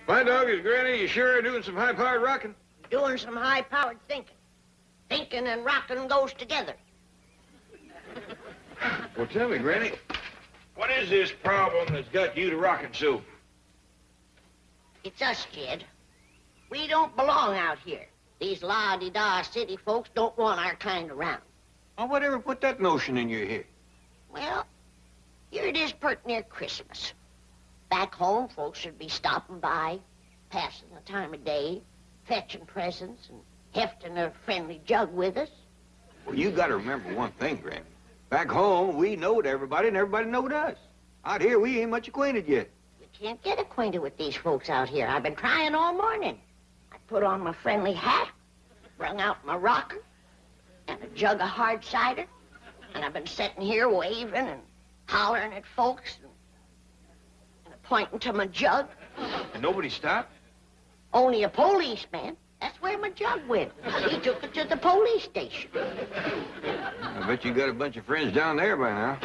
My dog is Granny. You sure are doing some high-powered rocking? Doing some high-powered thinking. Thinking and rocking goes together. Well, tell me, Granny, what is this problem that's got you to rocking so? It's us, Jed. We don't belong out here. These la-di-da city folks don't want our kind around. Well, whatever put that notion in your head? Well, here it is pert near Christmas. Back home, folks should be stopping by, passing the time of day, fetching presents, and hefting a friendly jug with us. Well, you got to remember one thing, Granny. Back home, we knowed everybody, and everybody knowed us. Out here, we ain't much acquainted yet. You can't get acquainted with these folks out here. I've been trying all morning. I put on my friendly hat, brung out my rocker, and a jug of hard cider, and I've been sitting here waving and hollering at folks and pointing to my jug. And nobody stopped? Only a policeman. That's where my jug went. He took it to the police station. I bet you got a bunch of friends down there by now.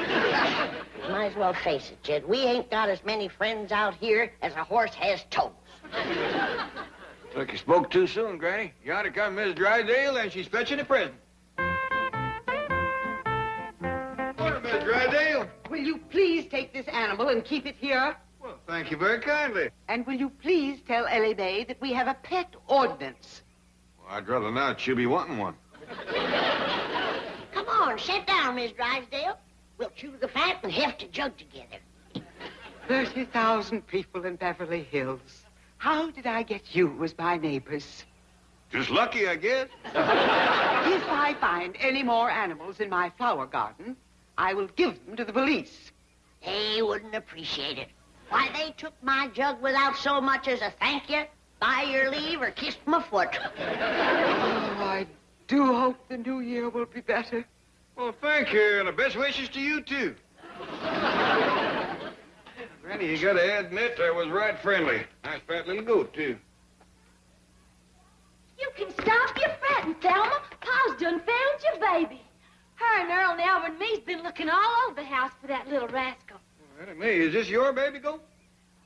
Might as well face it, Jed. We ain't got as many friends out here as a horse has toes. Look, you spoke too soon, Granny. You ought to come Miss Drydale, and she's fetching a present. Morning, Miss Drydale. Will you please take this animal and keep it here? Well, thank you very kindly. And will you please tell Ellie Mae that we have a pet ordinance? Well, I'd rather not. She'll be wanting one. Come on, sit down, Miss Drysdale. We'll chew the fat and heft a jug together. 30,000 people in Beverly Hills. How did I get you as my neighbors? Just lucky, I guess. If I find any more animals in my flower garden, I will give them to the police. They wouldn't appreciate it. Why, they took my jug without so much as a thank you, by your leave, or kissed my foot. Oh, I do hope the new year will be better. Well, thank you, and the best wishes to you, too. Granny, you gotta admit I was right friendly. Nice fat little goat, too. You can stop your fretting, Thelma. Pa's done found your baby. Her and Earl and Elmer and me's been looking all over the house for that little rascal. Well, that ain't me. Is this your baby goat?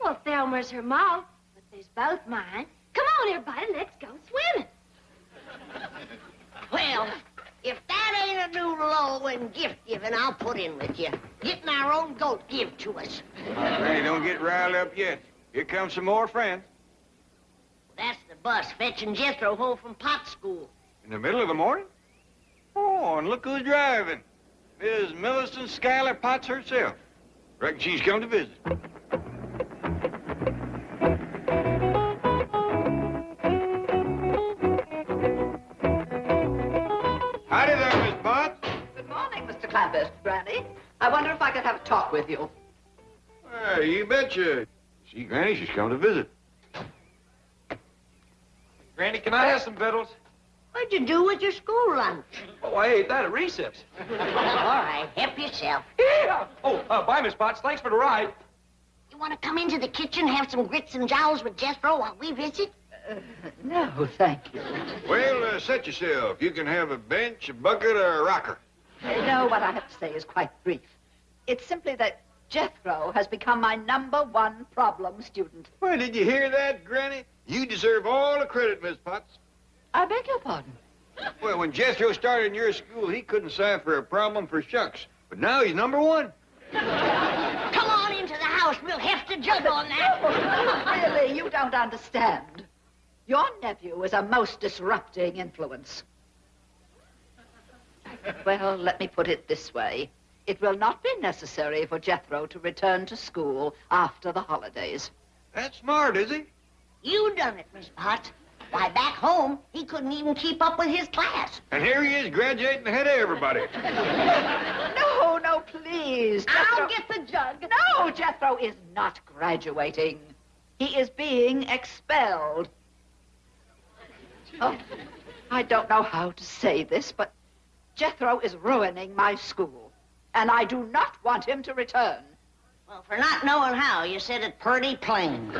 Well, Thelma's her ma, but there's both mine. Come on, everybody, let's go swimming. Well, if that ain't a new low in gift giving, I'll put in with you. Getting our own goat give to us. Granny, don't get riled up yet. Here comes some more friends. That's the bus fetching Jethro home from pot school. In the middle of the morning? Oh, and look who's driving. Miss Millicent Schuyler Potts herself. Reckon she's come to visit. Howdy there, Miss Potts. Good morning, Mr. Clampetts, Granny. I wonder if I could have a talk with you. Well, you betcha. See, Granny, she's come to visit. Granny, can I have some victuals? What'd you do with your school lunch? Oh, I ate that at recess. All right, help yourself. Yeah. Oh, bye, Miss Potts. Thanks for the ride. You want to come into the kitchen, have some grits and jowls with Jethro while we visit? No, thank you. Well, set yourself. You can have a bench, a bucket, or a rocker. No, what I have to say is quite brief. It's simply that Jethro has become my #1 problem student. Well, did you hear that, Granny? You deserve all the credit, Miss Potts. I beg your pardon. Well, when Jethro started in your school, he couldn't cipher a problem for shucks. But now he's #1. Come on into the house. We'll heft a jug on that. Really, you don't understand. Your nephew is a most disrupting influence. Well, let me put it this way. It will not be necessary for Jethro to return to school after the holidays. That's smart, is he? You done it, Miss Potts. Why, back home, he couldn't even keep up with his class. And here he is graduating ahead of everybody. No, please. I'll get the jug. No, Jethro is not graduating. He is being expelled. Oh, I don't know how to say this, but Jethro is ruining my school, and I do not want him to return. Well, for not knowing how, you said it pretty plain.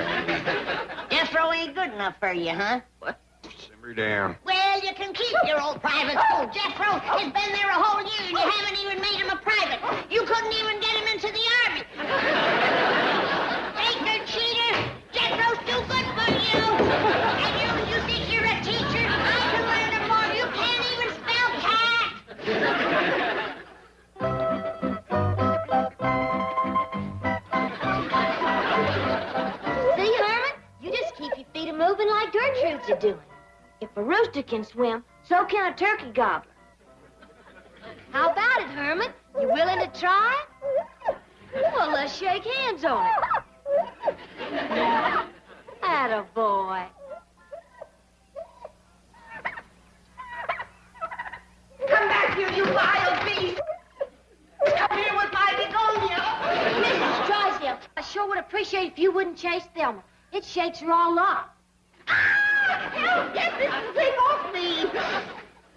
Jethro ain't good enough for you, huh? What? Simmer down. Well, you can keep your old private school. Jethro has been there a whole year, and you haven't even made him a private. You couldn't even get him into the army. Faker, cheater, Jethro's too good for you. like Gertrude's a-doing. If a rooster can swim, so can a turkey gobbler. How about it, Herman? You willing to try? Well, let's shake hands on it. Attaboy. Come back here, you wild beast! Come here with my begonia! Mrs. Drysdale, I sure would appreciate if you wouldn't chase Thelma. It shakes her all up. Help! Get this thing off me!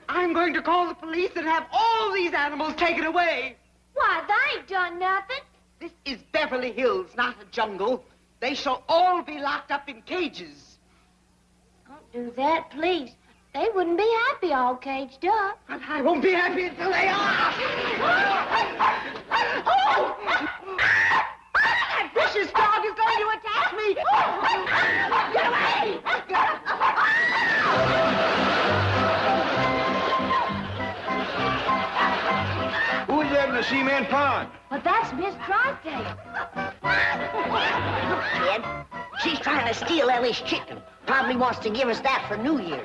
I'm going to call the police and have all these animals taken away. Why, they ain't done nothing. This is Beverly Hills, not a jungle. They shall all be locked up in cages. Don't do that, please. They wouldn't be happy all caged up. And I won't be happy until they are. Oh! That vicious dog is going to attack me. Get away! Who is that in the cement pond? But that's Miss Drysdale. Kid, she's trying to steal Ellie's chicken. Probably wants to give us that for New Year.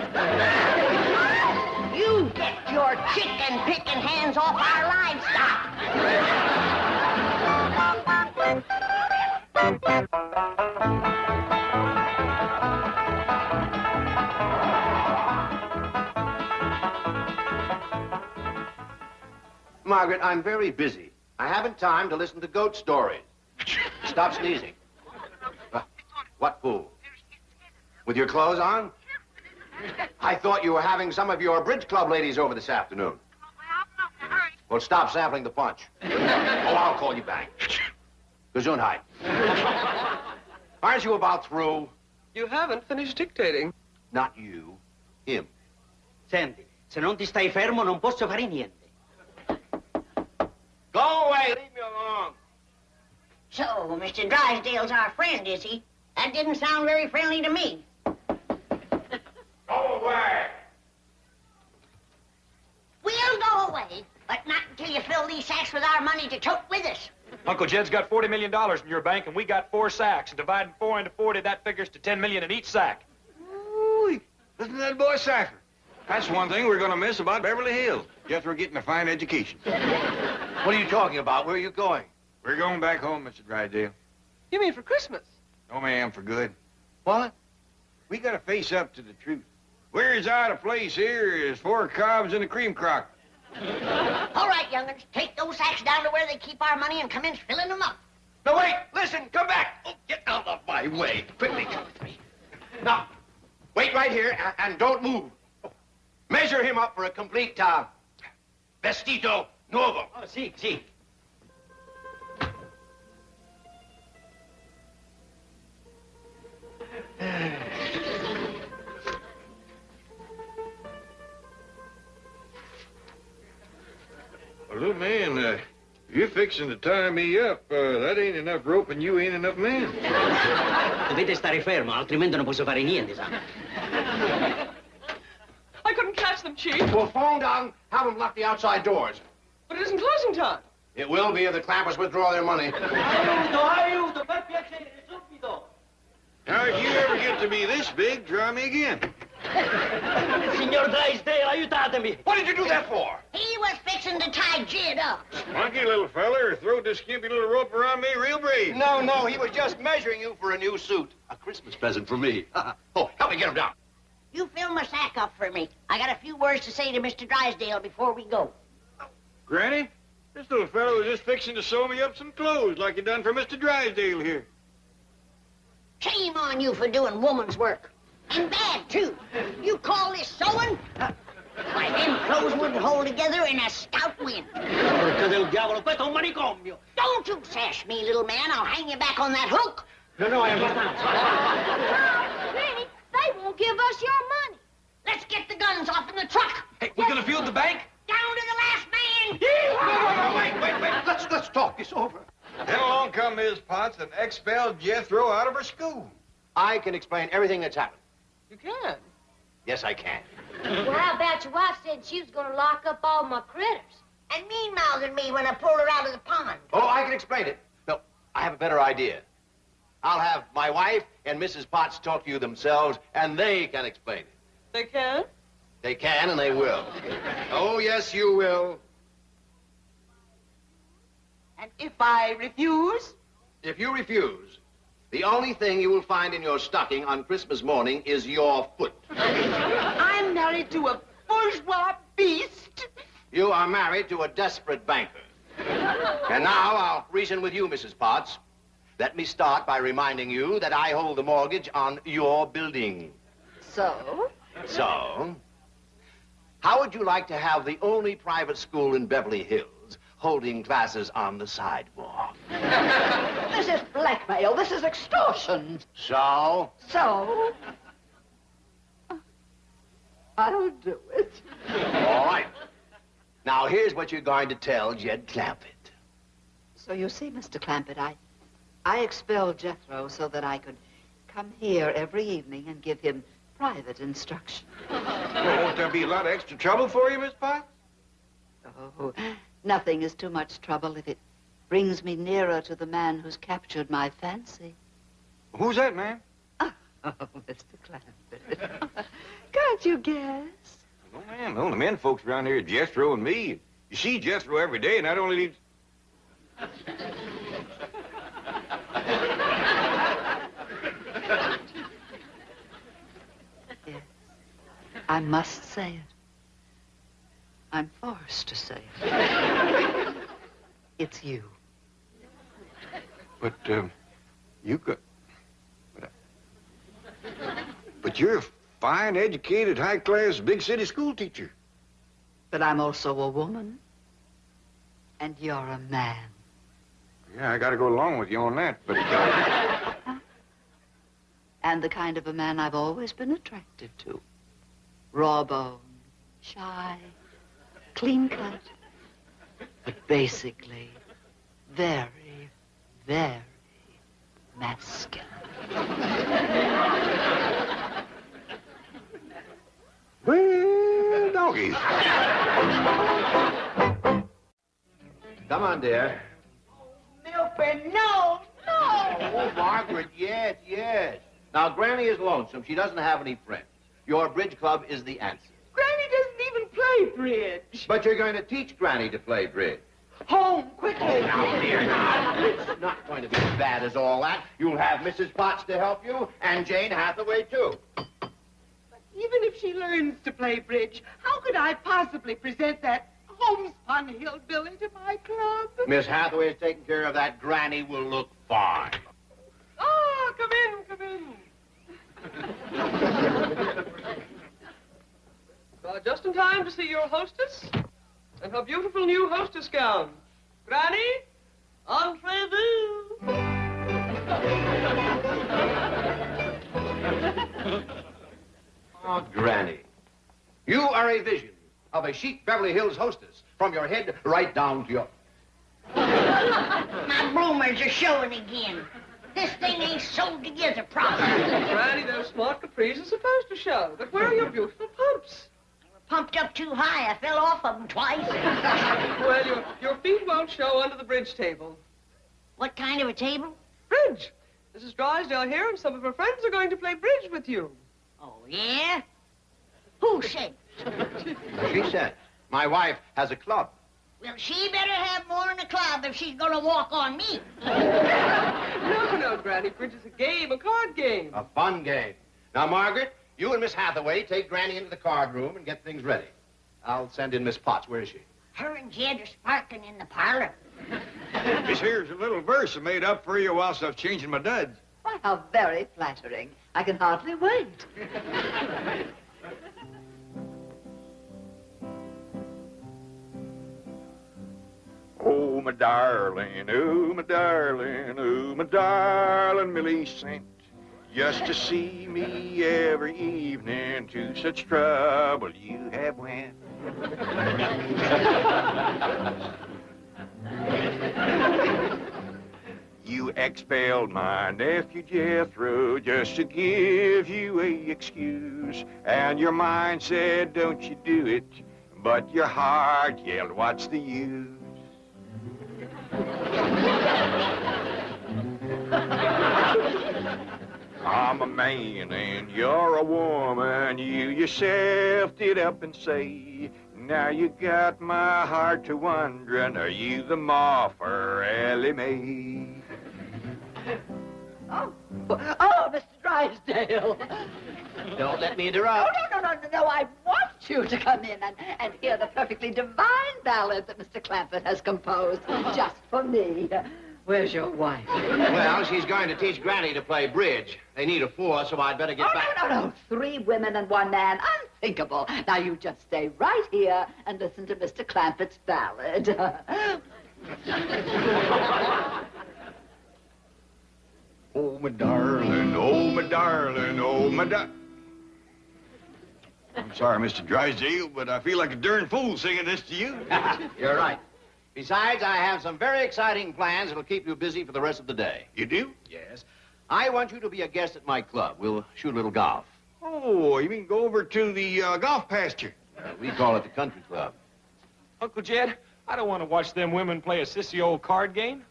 You get your chicken-picking hands off our livestock. Margaret, I'm very busy. I haven't time to listen to goat stories. Stop sneezing. What fool? With your clothes on? I thought you were having some of your bridge club ladies over this afternoon. Well, stop sampling the punch. Oh, I'll call you back. Gesundheit. Aren't you about through? You haven't finished dictating. Not you. Him. Senti, se non ti stai fermo non posso fare niente. Go away. Leave me alone. So, Mr. Drysdale's our friend, is he? That didn't sound very friendly to me. Go away. We'll go away, but not until you fill these sacks with our money to tote with us. Uncle Jed's got $40 million in your bank, and we got 4 sacks. And dividing 4 into 40, that figures to $10 million in each sack. Ooh, listen to that boy Sacker. That's one thing we're going to miss about Beverly Hills. Jethro getting a fine education. What are you talking about? Where are you going? We're going back home, Mr. Drysdale. You mean for Christmas? No, ma'am, for good. What? We got to face up to the truth. We're as out of place here as 4 cobs in a cream crock. All right, young'uns, take those sacks down to where they keep our money and commence filling them up. No, wait. Listen. Come back. Oh, get out of my way. Quickly, come with me. Now, wait right here and don't move. Measure him up for a complete vestito nuovo. Oh, sì, sì. Well, little man, you're fixing to tie me up. That ain't enough rope and you ain't enough man. Dovete stare fermo, altrimenti non posso fare niente, sa. I couldn't catch them, Chief. Well, phone down. Have them lock the outside doors. But it isn't closing time. It will be if the Clampetts withdraw their money. Aiuto, per piacere, subito. Now, if you ever get to be this big, try me again. Signor Drysdale, aiutatemi. What did you do that for? He was fixing to tie Jed up. Monkey, little feller, throw this skimpy little rope around me real brave. No, he was just measuring you for a new suit. A Christmas present for me. Oh, help me get him down. You fill my sack up for me. I got a few words to say to Mr. Drysdale before we go. Granny, this little fellow was just fixing to sew me up some clothes like you done for Mr. Drysdale here. Shame on you for doing woman's work. And bad, too. You call this sewing? Why, them clothes wouldn't hold together in a stout wind. Porca del diavolo, questo è un manicomio. Don't you sash me, little man. I'll hang you back on that hook. No, è abbastanza. Granny, they won't give us your money. Let's get the guns off in the truck. Hey, we're gonna field the bank? Down to the last man. Wait. Let's talk this over. Then along come Miss Potts and expelled Jethro out of her school. I can explain everything that's happened. You can. Yes, I can. Well, how about your wife said she was going to lock up all my critters? And mean-mouthing me when I pulled her out of the pond. Oh, I can explain it. No, I have a better idea. I'll have my wife and Mrs. Potts talk to you themselves, and they can explain it. They can? They can, and they will. Oh, yes, you will. And if I refuse? If you refuse, the only thing you will find in your stocking on Christmas morning is your foot. I'm married to a bourgeois beast. You are married to a desperate banker. And now I'll reason with you, Mrs. Potts. Let me start by reminding you that I hold the mortgage on your building. So? So, how would you like to have the only private school in Beverly Hills holding classes on the sidewalk? This is blackmail. This is extortion. So? So? I'll do it. All right. Now, here's what you're going to tell Jed Clampett. So you see, Mr. Clampett, I expelled Jethro so that I could come here every evening and give him private instruction. Well, won't there be a lot of extra trouble for you, Miss Potts? Oh, nothing is too much trouble if it brings me nearer to the man who's captured my fancy. Who's that, man? Oh, Mr. Clampett. Can't you guess? No, ma'am. The only men folks around here are Jethro and me. You see Jethro every day, and that only leaves... Yes, I must say it. I'm forced to say it. It's you. But, you got... But you're a fine, educated, high-class, big-city school teacher. But I'm also a woman. And you're a man. Yeah, I gotta go along with you on that, but... And the kind of a man I've always been attracted to. Raw-boned, shy, clean-cut. But basically, very, very masculine. Well, doggies. Come on, dear. Milford, no, no. Oh, Margaret, yes, yes. Now, Granny is lonesome. She doesn't have any friends. Your bridge club is the answer. Granny doesn't even play bridge. But you're going to teach Granny to play bridge. Home, quickly. Oh, now, dear, now. It's not going to be as bad as all that. You'll have Mrs. Potts to help you, and Jane Hathaway, too. Even if she learns to play bridge, how could I possibly present that homespun hillbilly to my club? Miss Hathaway is taking care of that. Granny will look fine. Oh, come in, come in. Just in time to see your hostess and her beautiful new hostess gown. Granny, entrez-vous. Oh, Granny, you are a vision of a chic Beverly Hills hostess, from your head right down to your... My bloomers are showing again. This thing ain't sewed together properly. Granny, those smart capris are supposed to show, but where are your beautiful pumps? Pumped up too high. I fell off of them twice. Well, your feet won't show under the bridge table. What kind of a table? Bridge. Mrs. Drysdale here and some of her friends are going to play bridge with you. Oh, yeah? Who said? She said, my wife has a club. Well, she better have more in the club if she's gonna walk on me. No, Granny. Bridge is a game, a card game. A fun game. Now, Margaret, you and Miss Hathaway take Granny into the card room and get things ready. I'll send in Miss Potts. Where is she? Her and Jed are sparking in the parlor. This here's a little verse I made up for you whilst I was changing my duds. Why, how very flattering. I can hardly wait. Oh, my darling, oh, my darling, oh, my darling Millie sent just to see me every evening. To such trouble you have went. You expelled my nephew Jethro just to give you a excuse. And your mind said, don't you do it. But your heart yelled, what's the use? I'm a man and you're a woman. You yourself did up and say, now you got my heart to wondering, are you the ma for Ellie Mae? Oh, Mr. Drysdale. Don't let me interrupt. Oh, no. I want you to come in and hear the perfectly divine ballad that Mr. Clampett has composed just for me. Where's your wife? Well, she's going to teach Granny to play bridge. They need a four, so I'd better get back. No. 3 women and 1 man. Unthinkable. Now, you just stay right here and listen to Mr. Clampett's ballad. Oh, my darling, oh, my darling, oh, my I'm sorry, Mr. Drysdale, but I feel like a darn fool singing this to you. You're right. Besides, I have some very exciting plans that'll keep you busy for the rest of the day. You do? Yes. I want you to be a guest at my club. We'll shoot a little golf. Oh, you mean go over to the golf pasture? We call it the country club. Uncle Jed, I don't want to watch them women play a sissy old card game.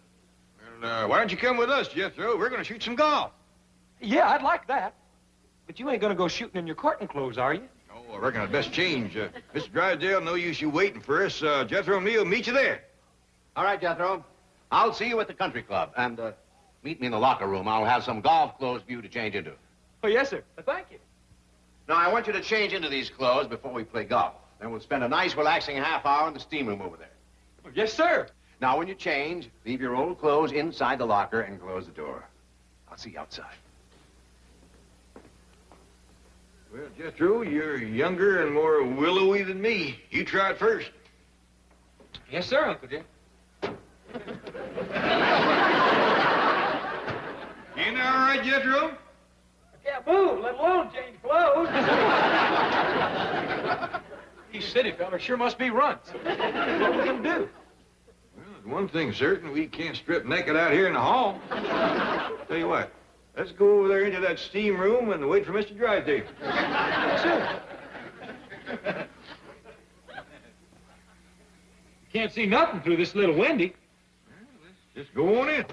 Well, why don't you come with us, Jethro? We're going to shoot some golf. Yeah, I'd like that. But you ain't going to go shooting in your courting clothes, are you? Oh, I reckon I'd best change. Mr. Drysdale, no use you waiting for us. Jethro and me will meet you there. All right, Jethro. I'll see you at the country club. And meet me in the locker room. I'll have some golf clothes for you to change into. Oh, yes, sir. Thank you. Now, I want you to change into these clothes before we play golf. Then we'll spend a nice, relaxing half hour in the steam room over there. Oh, yes, sir. Now, when you change, leave your old clothes inside the locker and close the door. I'll see you outside. Well, Jethro, you're younger and more willowy than me. You try it first. Yes, sir, Uncle Jed. Ain't that all right, Jethro? I can't move, let alone change clothes. These city fellas sure must be runts. What are we going to do? Well, there's one thing certain. We can't strip naked out here in the hall. Tell you what, let's go over there into that steam room and wait for Mr. Drysdale. Yes, sir. Can't see nothing through this little windy. Well, let's just go on in.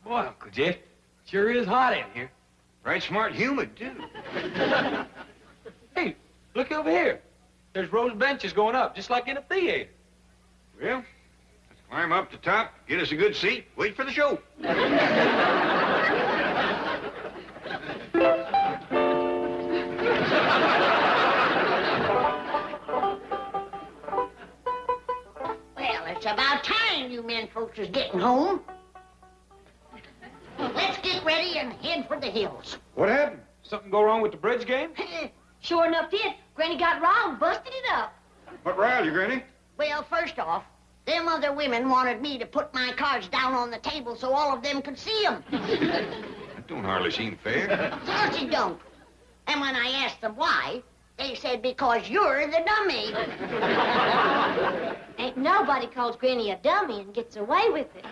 Boy, Uncle Jed, sure is hot in here. Right smart humid, too. Hey, look over here. There's rows of benches going up, just like in a theater. Well, let's climb up the top, get us a good seat, wait for the show. Well, it's about time you men folks is getting home. Let's get ready and head for the hills. What happened? Something go wrong with the bridge game? Sure enough did. Granny got riled and busted it up. What riled you, Granny? Well, first off, them other women wanted me to put my cards down on the table so all of them could see them. That don't hardly seem fair. Of course it don't. And when I asked them why, they said because you're the dummy. Ain't nobody calls Granny a dummy and gets away with it.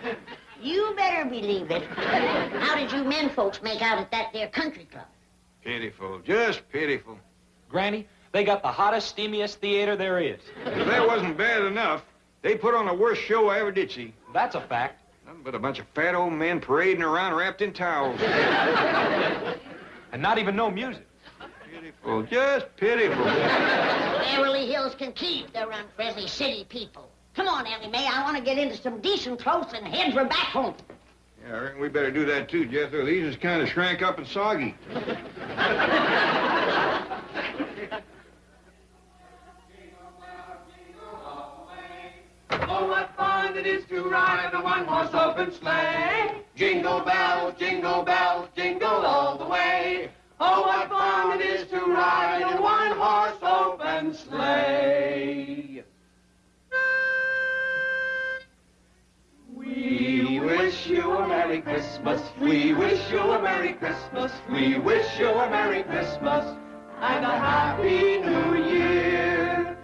You better believe it. How did you men folks make out at that there country club? Pitiful, just pitiful. Granny, they got the hottest, steamiest theater there is. If that wasn't bad enough, they put on the worst show I ever did see. That's a fact. Nothing but a bunch of fat old men parading around wrapped in towels. And not even no music. Pitiful, just pitiful. Beverly Hills can keep their unfriendly city people. Come on, Ellie Mae. I want to get into some decent clothes and head for back home. Yeah, I reckon we better do that too, Jethro. These is kind of shrank up and soggy. Oh, what fun it is to ride in a one-horse open sleigh. Jingle bells, jingle all the way. Oh, what fun it is to ride in a one-horse open sleigh. We wish you a Merry Christmas. We wish you a Merry Christmas. We wish you a Merry Christmas and a Happy New Year.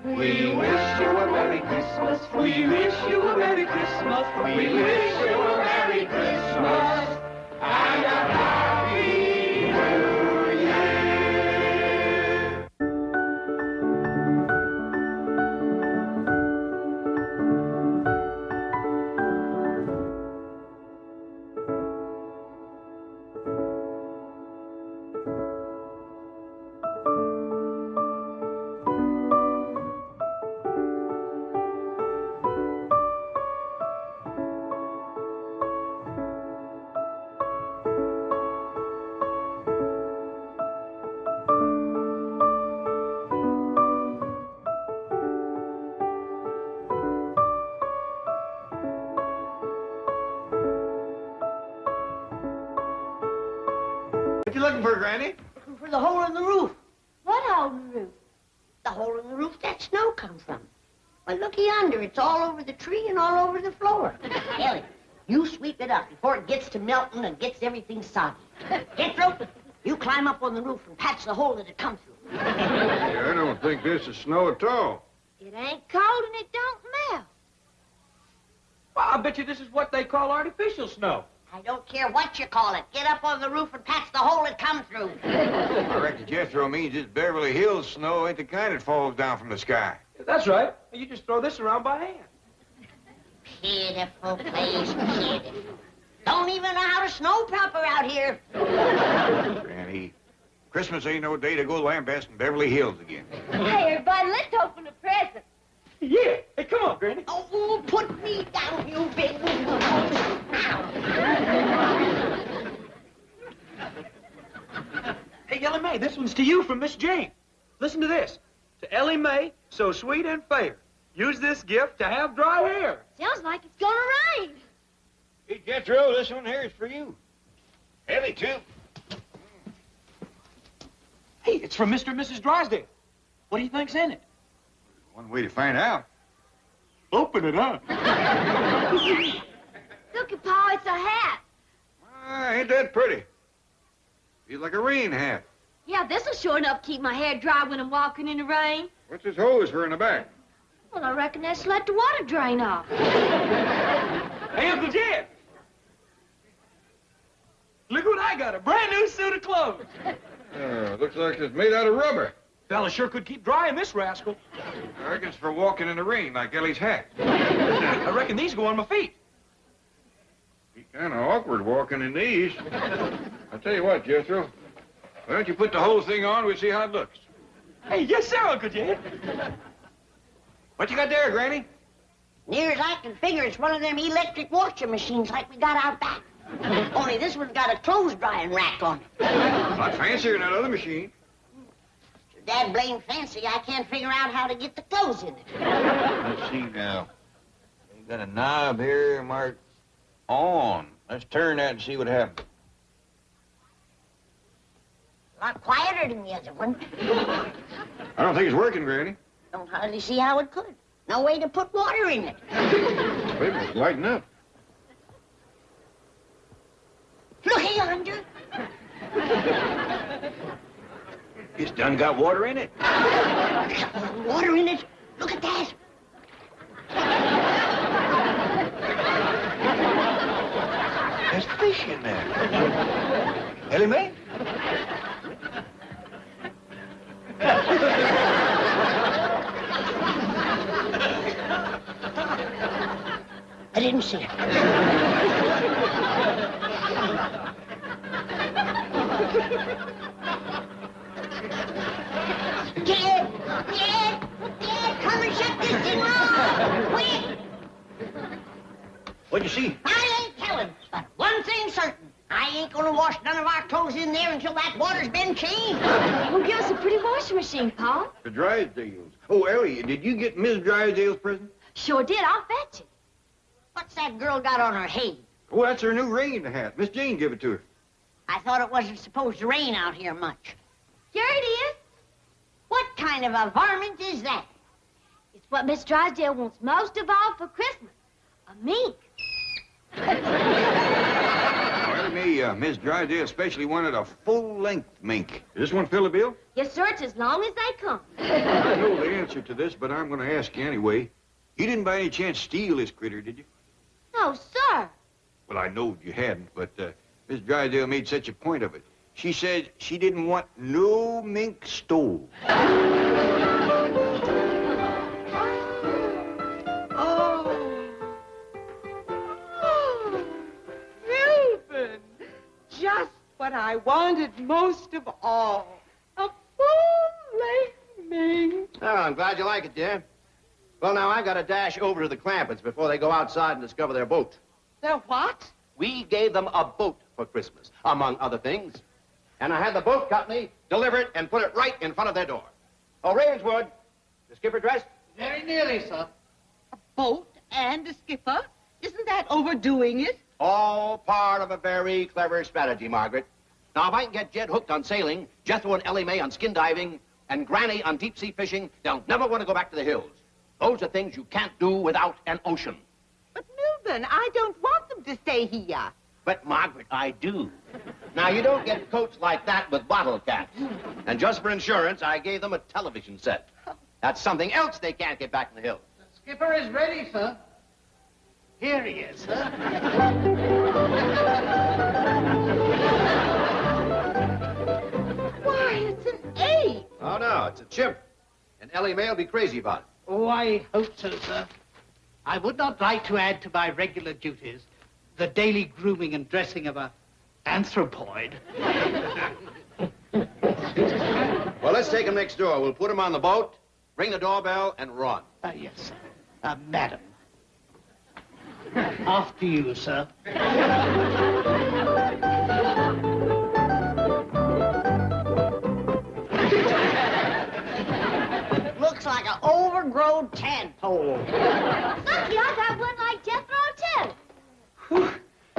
We wish you a Merry Christmas. We wish you a Merry Christmas. We wish you a Merry Christmas and a Happy New Year. you looking for, Granny? Looking for the hole in the roof. What hole in the roof? The hole in the roof that snow comes from. Well, looky yonder. It's all over the tree and all over the floor. Ellie, you sweep it up before it gets to melting and gets everything soggy. Jethro, you climb up on the roof and patch the hole that it comes through. Yeah, I don't think this is snow at all. It ain't cold and it don't melt. Well, I bet you this is what they call artificial snow. I don't care what you call it. Get up on the roof and patch the hole it comes through. I reckon Jethro means this Beverly Hills snow ain't the kind that falls down from the sky. That's right. You just throw this around by hand. Pitiful place, pitiful. Don't even know how to snow proper out here. Granny, Christmas ain't no day to go lambasting Beverly Hills again. Hey, everybody, let's open a present. Yeah. Hey, come on, Granny. Oh, put me down, you big... Hey, Ellie Mae, this one's to you from Miss Jane. Listen to this. To Ellie Mae, so sweet and fair. Use this gift to have dry hair. Sounds like it's gonna rain. Hey, Jethro, this one here is for you. Ellie, too. Hey, it's from Mr. and Mrs. Drysdale. What do you think's in it? One way to find out. Open it up. Look at Pa, it's a hat. Ain't that pretty? Feels like a rain hat. Yeah, this'll sure enough keep my hair dry when I'm walking in the rain. What's this hose for in the back? Well, I reckon that's to let the water drain off. Hey, Uncle Jed. Look what I got, a brand new suit of clothes. Looks like it's made out of rubber. Fella sure could keep dry in this rascal. I reckon it's for walking in the rain like Ellie's hat. I reckon these go on my feet. Be kind of awkward walking in these. I'll tell you what, Jethro. Why don't you put the whole thing on? We'll see how it looks. Hey, yes, sir, Uncle Jed. What you got there, Granny? Near as I can figure, it's one of them electric washing machines like we got out back. Only this one's got a clothes drying rack on it. A lot fancier than that other machine. So dad blame fancy, I can't figure out how to get the clothes in it. Let's see now. You got a knob here marked on. Let's turn that and see what happens. A lot quieter than the other one. I don't think it's working, Granny. Don't hardly see how it could. No way to put water in it. Maybe it's lighting up. Look yonder. It's done got water in it. Water in it? Look at that. There's fish in there. Ellie Mae? I didn't see it. Dad, come and shut this thing off. Quick. What'd you see? I ain't telling, but one thing's certain. I ain't gonna wash none of our clothes in there until that water's been changed. Well, give us a pretty washing machine, Pa. The Drysdales. Oh, Ellie, did you get Miss Drysdale's present? Sure did. I'll fetch it. What's that girl got on her head? Oh, that's her new rain hat. Miss Jane gave it to her. I thought it wasn't supposed to rain out here much. Here it is. What kind of a varmint is that? It's what Miss Drysdale wants most of all for Christmas. A mink. Well, Miss Drysdale especially wanted a full-length mink. Is this one fill a bill? Yes, sir. It's as long as they come. I know the answer to this, but I'm going to ask you anyway. You didn't by any chance steal this critter, did you? No, sir. Well, I know you hadn't, but Miss Drysdale made such a point of it. She said she didn't want no mink stole. Reuben, just what I wanted most of all. A full-length mink. Oh, I'm glad you like it, dear. Well, now, I got to dash over to the Clampetts before they go outside and discover their boat. Their what? We gave them a boat for Christmas, among other things. And I had the boat company deliver it and put it right in front of their door. Oh, Ravenswood, the skipper dressed? Very nearly, sir. A boat and a skipper? Isn't that overdoing it? All part of a very clever strategy, Margaret. Now, if I can get Jed hooked on sailing, Jethro and Ellie Mae on skin diving, and Granny on deep-sea fishing, they'll never want to go back to the hills. Those are things you can't do without an ocean. But, Milburn, I don't want them to stay here. But, Margaret, I do. Now, you don't get coats like that with bottle caps. And just for insurance, I gave them a television set. That's something else they can't get back in the hills. The skipper is ready, sir. Here he is, sir. Why, it's an ape. Oh, no, it's a chimp. And Ellie Mae will be crazy about it. Oh, I hope so, sir. I would not like to add to my regular duties the daily grooming and dressing of a anthropoid. Well, let's take him next door. We'll put him on the boat, ring the doorbell, and run. Yes, sir. Madam. After you, sir. Looks like an overgrown tadpole. Lucky, I got one like Jethro, too.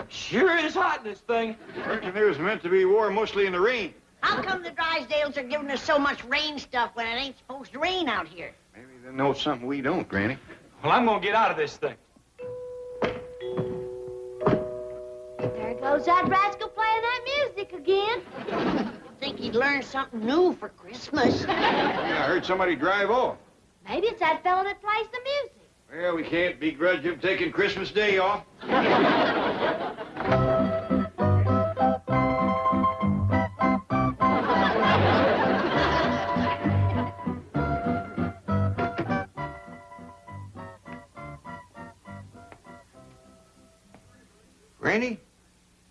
Sure is hot in this thing. Reckon there's meant to be war mostly in the rain. How come the Drysdales are giving us so much rain stuff when it ain't supposed to rain out here? Maybe they know something we don't, Granny. Well, I'm gonna get out of this thing. There goes that rascal playing that music again. Think he'd learn something new for Christmas. Yeah, I heard somebody drive off. Maybe it's that fella that plays the music. Well, we can't begrudge him taking Christmas Day off. Granny,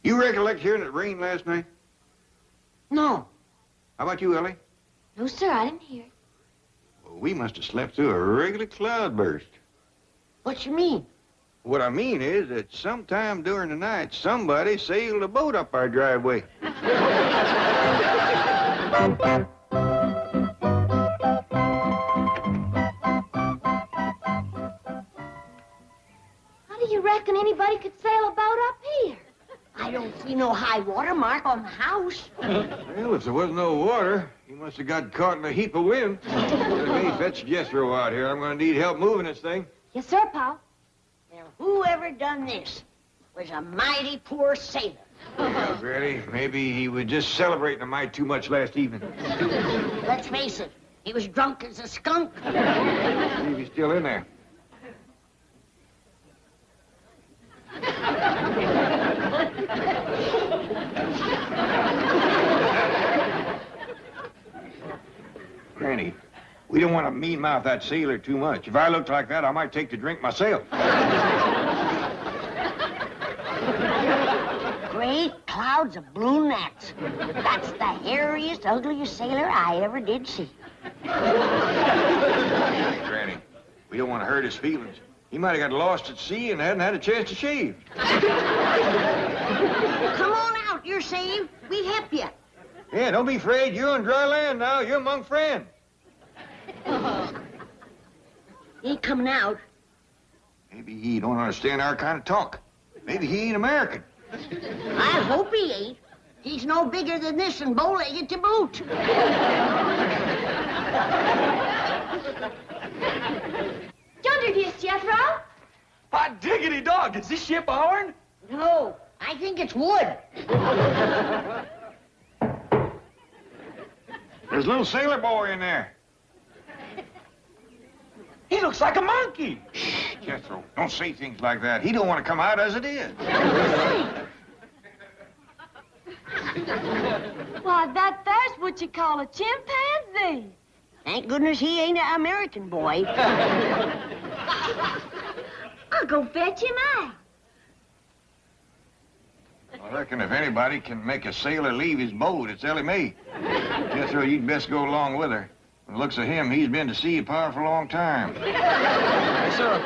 you recollect hearing it rain last night? No. How about you, Ellie? No, sir, I didn't hear it. Well, we must have slept through a regular cloudburst. What you mean? What I mean is that sometime during the night, somebody sailed a boat up our driveway. How do you reckon anybody could sail a boat up here? I don't see no high water mark on the house. Well, if there wasn't no water, he must have got caught in a heap of wind. Hey, fetch Jethro out here. I'm going to need help moving this thing. Yes, sir, Pa. Now, whoever done this was a mighty poor sailor. Yeah, Granny, maybe he was just celebrating a mite too much last evening. Let's face it, he was drunk as a skunk. Maybe he's still in there. Granny, we don't want to mean-mouth that sailor too much. If I looked like that, I might take to drink myself. Great clouds of blue gnats. That's the hairiest, ugliest sailor I ever did see. Granny, we don't want to hurt his feelings. He might have got lost at sea and hadn't had a chance to shave. Come on out, you're saved. We help you. Yeah, don't be afraid. You're on dry land now. You're among friends. He ain't coming out. Maybe he don't understand our kind of talk. Maybe he ain't American. I hope he ain't. He's no bigger than this and bow-legged to boot. Yonder it is, Jethro. Hot diggity dog, is this ship ourn? No, I think it's wood. There's a little sailor boy in there. He looks like a monkey. Shh, Jethro, don't say things like that. He don't want to come out as it is. Why, there's what you call a chimpanzee. Thank goodness he ain't an American boy. I'll go fetch him out. I reckon if anybody can make a sailor leave his boat, it's Ellie Mae. Jethro, you'd best go along with her. From the looks of him, he's been to sea a powerful long time. Yes, sir,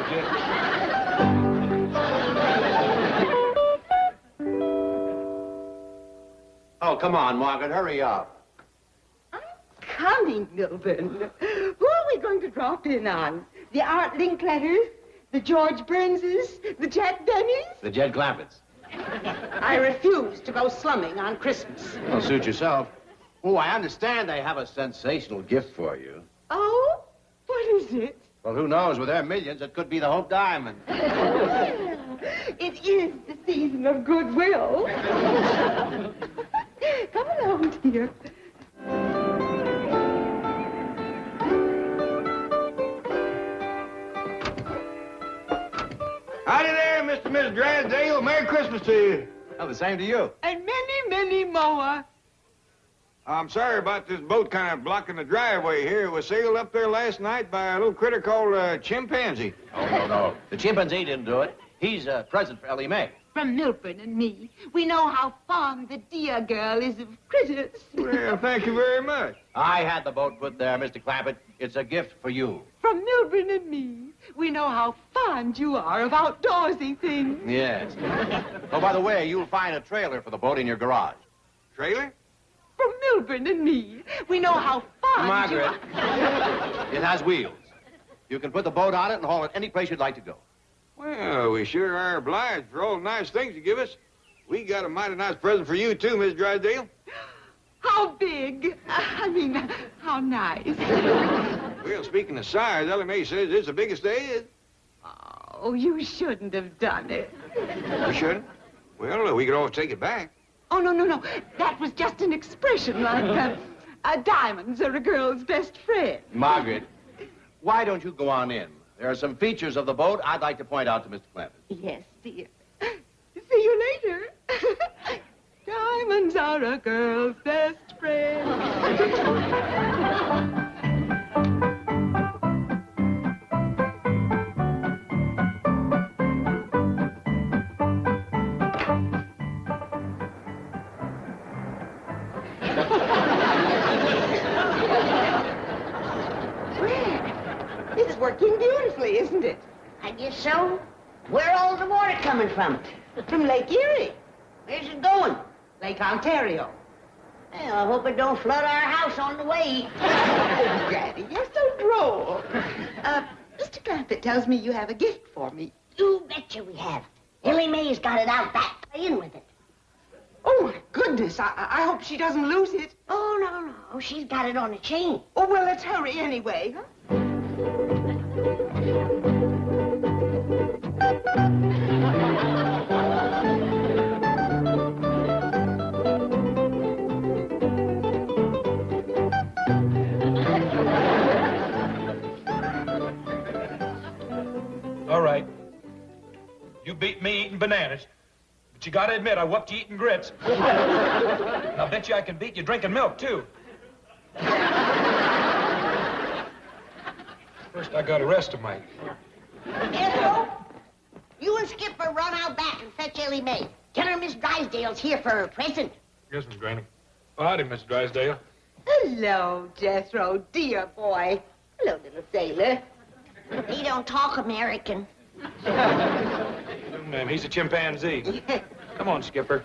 Oh, come on, Margaret, hurry up. I'm coming, Milburn. Who are we going to drop in on? The Art Linkletters? The George Burnses? The Jack Bennies? The Jed Clampetts. I refuse to go slumming on Christmas. Well, suit yourself. Oh, I understand they have a sensational gift for you. Oh? What is it? Well, who knows? With their millions, it could be the Hope Diamond. It is the season of goodwill. Come along, dear. Howdy there, Mr. and Mrs. Drysdale. Merry Christmas to you. Oh, the same to you. And many, many more. I'm sorry about this boat kind of blocking the driveway here. It was sailed up there last night by a little critter called a chimpanzee. Oh, no. The chimpanzee didn't do it. He's a present for Ellie Mae. From Milburn and me, we know how fond the dear girl is of critters. Well, thank you very much. I had the boat put there, Mr. Clampett. It's a gift for you. From Milburn and me, we know how fond you are of outdoorsy things. Yes. Oh, by the way, you'll find a trailer for the boat in your garage. Trailer? From Milburn and me, we know how fond Margaret, you are. it has wheels. You can put the boat on it and haul it any place you'd like to go. Well, we sure are obliged for all the nice things you give us. We got a mighty nice present for you, too, Miss Drysdale. How big? How nice. Well, speaking of size, Ellie Mae says it's the biggest there is. Oh, you shouldn't have done it. We shouldn't? Well, we could always take it back. Oh, no. That was just an expression like diamonds are a girl's best friend. Margaret, why don't you go on in? There are some features of the boat I'd like to point out to Mr. Clampett. Yes, dear. See you later. Diamonds are a girl's best friend. This is working beautifully, isn't it? I guess so. Where all the water coming from? From Lake Erie, Where's it going? Lake Ontario. Well, I hope it don't flood our house on the way. Oh, Daddy, you're so droll. Mr. Clampett tells me you have a gift for me. You betcha we have. Ellie Mae's got it out back. Playing with it. Oh, my goodness. I hope she doesn't lose it. Oh, no. She's got it on a chain. Oh, well, let's hurry anyway, huh? All right. You beat me eating bananas. But you gotta admit, I whooped you eating grits. And I bet you I can beat you drinking milk, too. First, I gotta rest a mite. Jethro, you and Skipper run out back and fetch Ellie Mae. Tell her Miss Drysdale's here for her present. Yes, Miss Granny. Oh, howdy, Miss Drysdale. Hello, Jethro, dear boy. Hello, little sailor. He don't talk American. Ma'am, he's a chimpanzee. Come on, Skipper.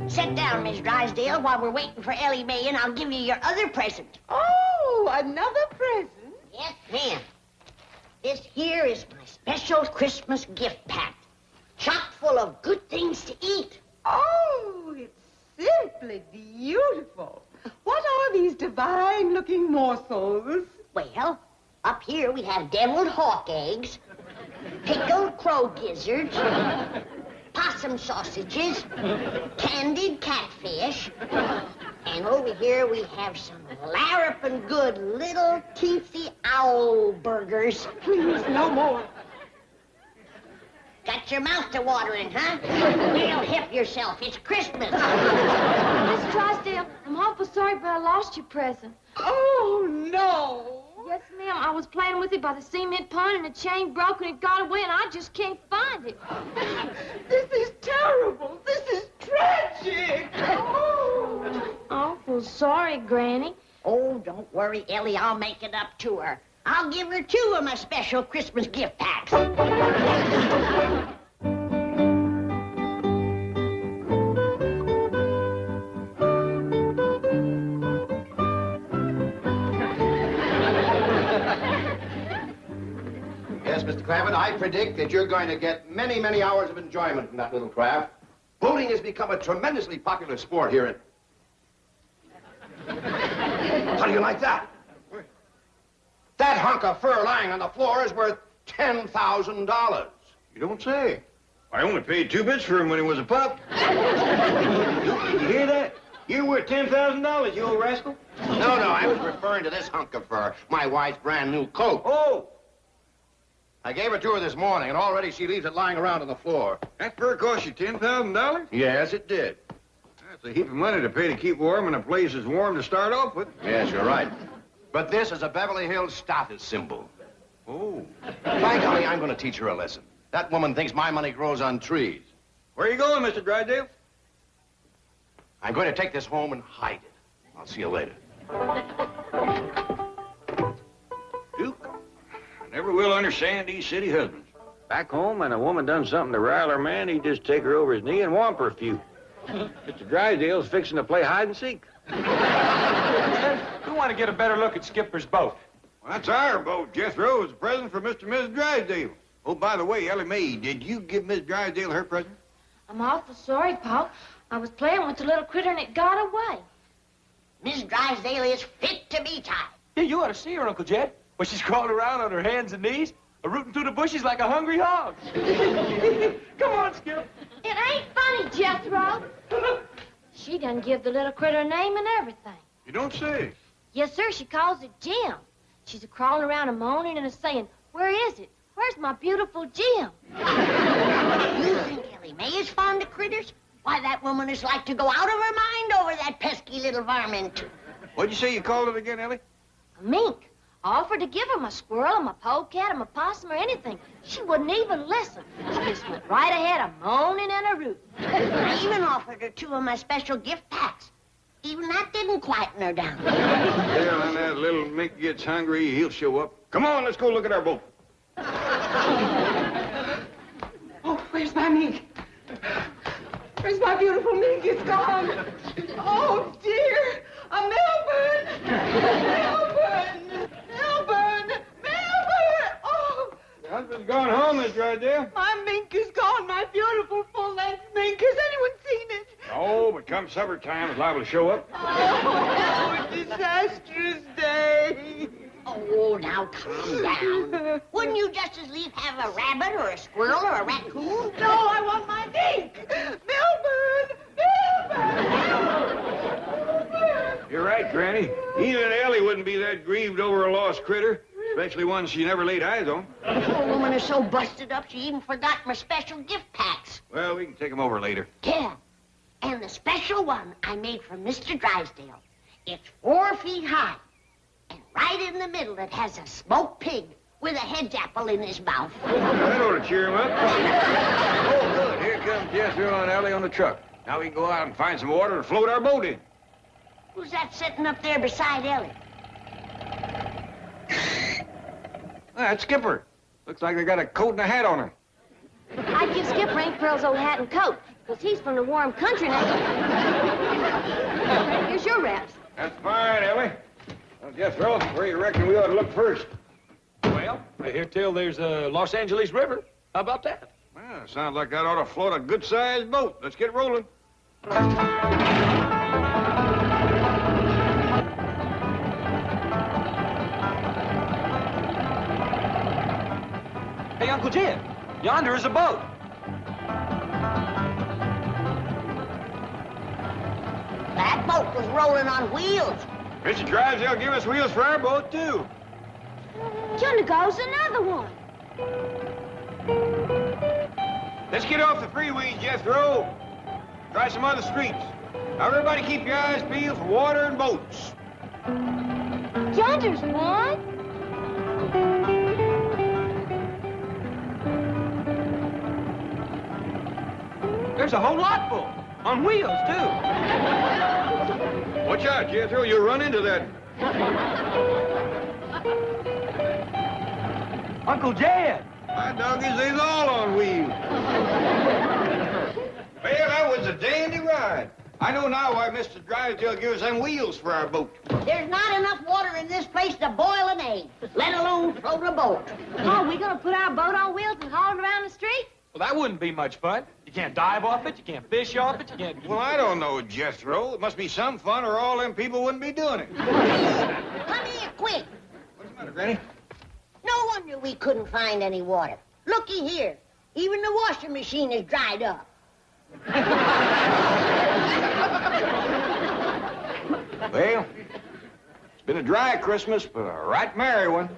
Sit down, Miss Drysdale, while we're waiting for Ellie Mae, and I'll give you your other present. Oh, another present? Yes, ma'am. This here is my special Christmas gift pack. Chock full of good things to eat. Oh, it's simply beautiful. What are these divine-looking morsels? Well, up here we have deviled hawk eggs, pickled crow gizzards, possum sausages, candied catfish, and over here we have some larrapin' good little teensy owl burgers. Please, no more. Got your mouth to watering, huh? Real hip yourself. It's Christmas. Miss Drysdale, I'm awful sorry, but I lost your present. Oh, no. Yes, ma'am. I was playing with it by the cement pond, and the chain broke, and it got away, and I just can't find it. This is terrible. This is tragic. Oh. Awful sorry, Granny. Oh, don't worry, Ellie. I'll make it up to her. I'll give her 2 of my special Christmas gift packs. Yes, Yes, Mr. Clampett, I predict that you're going to get many, many hours of enjoyment from that little craft. Boating has become a tremendously popular sport here in... How do you like that? That hunk of fur lying on the floor is worth $10,000. You don't say. I only paid 2 bits for him when he was a pup. You hear that? You're worth $10,000, you old rascal. No, I was referring to this hunk of fur, my wife's brand new coat. Oh! I gave it to her this morning, and already she leaves it lying around on the floor. That fur cost you $10,000? Yes, it did. That's a heap of money to pay to keep warm in a place that's warm to start off with. Yes, you're right. But this is a Beverly Hills status symbol. Oh. By golly, I'm going to teach her a lesson. That woman thinks my money grows on trees. Where are you going, Mr. Drysdale? I'm going to take this home and hide it. I'll see you later. Duke, I never will understand these city husbands. Back home, when a woman done something to rile her man, he'd just take her over his knee and whomp her a few. Mr. Drysdale's fixing to play hide and seek. We want to get a better look at Skipper's boat. Well, that's our boat, Jethro. It's a present for Mr. and Mrs. Drysdale. Oh, by the way, Ellie Mae, did you give Miss Drysdale her present? I'm awful sorry, Paul. I was playing with the little critter and it got away. Miss Drysdale is fit to be tied. Yeah, you ought to see her, Uncle Jed. When she's crawling around on her hands and knees, rooting through the bushes like a hungry hog. Come on, Skip. It ain't funny, Jethro. She done give the little critter a name and everything. You don't say. Yes, sir, she calls it Jim. She's a-crawling around and moaning and a-saying, where is it? Where's my beautiful Jim? You think Ellie Mae is fond of critters? Why, that woman is like to go out of her mind over that pesky little varmint. What'd you say you called it again, Ellie? A mink. I offered to give her my squirrel, my polecat, or my possum, or anything. She wouldn't even listen. She just went right ahead a moaning and a rooting. I even offered her 2 of my special gift packs. Even that didn't quieten her down. Well, when that little mink gets hungry, he'll show up. Come on, let's go look at our boat. Oh, where's my mink? Where's my beautiful mink? It's gone. Oh, dear. Melbourne! Melbourne! Melbourne! Melbourne! Oh! Your husband's gone home, Miss Drysdale. My mink is gone. My beautiful full-length mink. Has anyone seen it? Oh, but come supper time, it's liable to show up. Oh, disastrous day. Oh, now calm down. Wouldn't you just as lief have a rabbit or a squirrel or a raccoon? No, I want my mink. Melbourne! Melbourne! You're right, Granny. Even Ellie wouldn't be that grieved over a lost critter, especially one she never laid eyes on. The poor woman is so busted up, she even forgot my special gift packs. Well, we can take them over later. Yeah. And the special one I made for Mr. Drysdale. It's 4 feet high. And right in the middle, it has a smoked pig with a hedge apple in his mouth. That ought to cheer him up. Oh, good. Here comes Jethro and Ellie on the truck. Now we can go out and find some water to float our boat in. Who's that sitting up there beside Ellie? That's Skipper. Looks like they got a coat and a hat on her. I'd give Skipper Aunt Pearl's old hat and coat, because he's from the warm country now. Here's your wraps. That's fine, Ellie. Well, Jethro, where you reckon we ought to look first? Well, I hear tell there's a Los Angeles River. How about that? Well, sounds like that ought to float a good-sized boat. Let's get rolling. Hey, Uncle Jim, yonder is a boat. That boat was rolling on wheels. Mr. Drysdale give us wheels for our boat, too. Yonder goes another one. Let's get off the freeway, Jethro. Try some other streets. Now, everybody keep your eyes peeled for water and boats. Yonder's one. There's a whole lot full. On wheels, too. Watch out, Jethro. You'll run into that. Uncle Jed. My doggies, they's all on wheels. Well, that was a dandy ride. I know now why Mr. Drysdale gives us them wheels for our boat. There's not enough water in this place to boil an egg, let alone float a boat. Oh, we gonna put our boat on wheels and haul it around the street? Well, that wouldn't be much fun. You can't dive off it, you can't fish off it, you can't... Well, I don't know, Jethro. It must be some fun or all them people wouldn't be doing it. Come here, quick. What's the matter, Granny? No wonder we couldn't find any water. Looky here. Even the washing machine is dried up. Well, it's been a dry Christmas, but a right merry one.